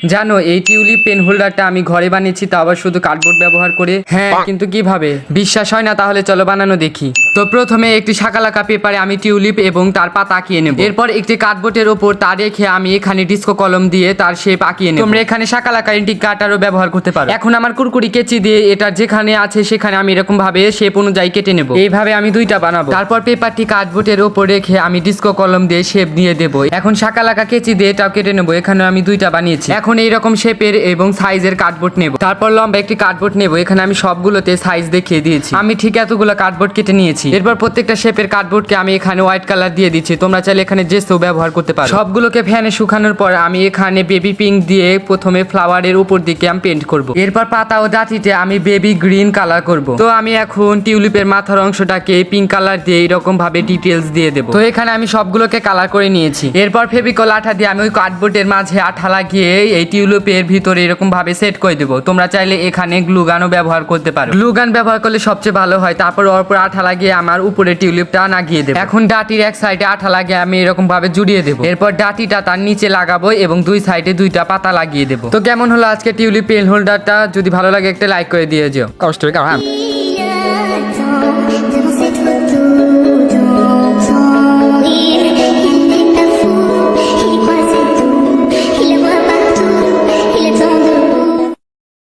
জানো এই tulip pen হোল্ডারটা আমি ঘরে বানিয়েছি, তা আবার শুধু কার্ডবোর্ড ব্যবহার করে। হ্যাঁ, কিন্তু কিভাবে? বিশ্বাস হয় না? তাহলে চলো বানানো দেখি। তো প্রথমে একটি শাকালাকা পেপারে আমি টিউলিপ এবং তার পাতা আঁকিয়ে নেব। এরপর একটি কার্ডবোর্ডের ওপর তা রেখে আমি এখানে ডিস্কো কলম দিয়ে তার শেপ আঁকিয়ে নেব। তোমরা এখানে শাকালাকা ইন্টিক কাটারও ব্যবহার করতে পারো। এখন আমার কুরকুরি কেচি দিয়ে এটা যেখানে আছে সেখানে আমি এরকম ভাবে শেপ অনুযায়ী কেটে নেব। এইভাবে আমি দুইটা বানাবো। তারপর পেপারটি কার্ডবোর্ডের ওপর রেখে আমি ডিস্কো কলম দিয়ে শেপ দিয়ে দেব। এখন শাকালাকা কেচি দিয়ে এটাও কেটে নেব। এখানে আমি দুইটা বানিয়েছি। এখন এইরকম শেপের এবং সাইজের কার্ডবোর্ড নেব। তারপর লম্বা একটি কার্ডবোর্ড নেব। এখানে আমি সবগুলোতে সাইজ দেখিয়ে দিয়েছি। আমি ঠিক এতগুলো কার্ডবোর্ড কেটে নিয়েছি। এরপর প্রত্যেকটা শেপের কার্ডবোর্ডকে আমি এখানে হোয়াইট কালার দিয়ে দিচ্ছি। তোমরা চাইলে এখানে জেসও ব্যবহার করতে পারো। সবগুলোকে ফ্যানে শুকানোর পর আমি এখানে বেবি পিঙ্ক দিয়ে প্রথমে ফ্লাওয়ারের উপর দিকে আমি পেন্ট করব। এরপর পাতা ও ডাঁটিতে আমি বেবি গ্রিন কালার করব। তো আমি এখন টিউলিপের মাথার অংশটাকে পিঙ্ক কালার দিয়ে এরকম ভাবে ডিটেলস দিয়ে দেব। তো এখানে আমি সবগুলোকে কালার করে নিয়েছি। এরপর ফেভিকল আঠা দিয়ে আমি ওই কার্ডবোর্ডের মাঝে আঠা লাগিয়ে এই টিউলিপের ভিতরে এরকম ভাবে সেট করে দেবো। তোমরা চাইলে এখানে গ্লু গানও ব্যবহার করতে পারো। গ্লু গান ব্যবহার করলে সবচেয়ে ভালো হয়। তারপর ওর উপর আঠা লাগিয়ে আমার উপরে টিউলিপটা লাগিয়ে দেবো। এখন ডাটির এক সাইডে আঠা লাগিয়ে আমি এরকম ভাবে জুড়িয়ে দেবো। এরপর ডাটিটা তার নিচে লাগাবো এবং দুই সাইডে দুইটা পাতা লাগিয়ে দেবো। তো কেমন হলো আজকে টিউলিপ পেন হোল্ডারটা? যদি ভালো লাগে একটা লাইক করে দিয়ে যেও। কষ্ট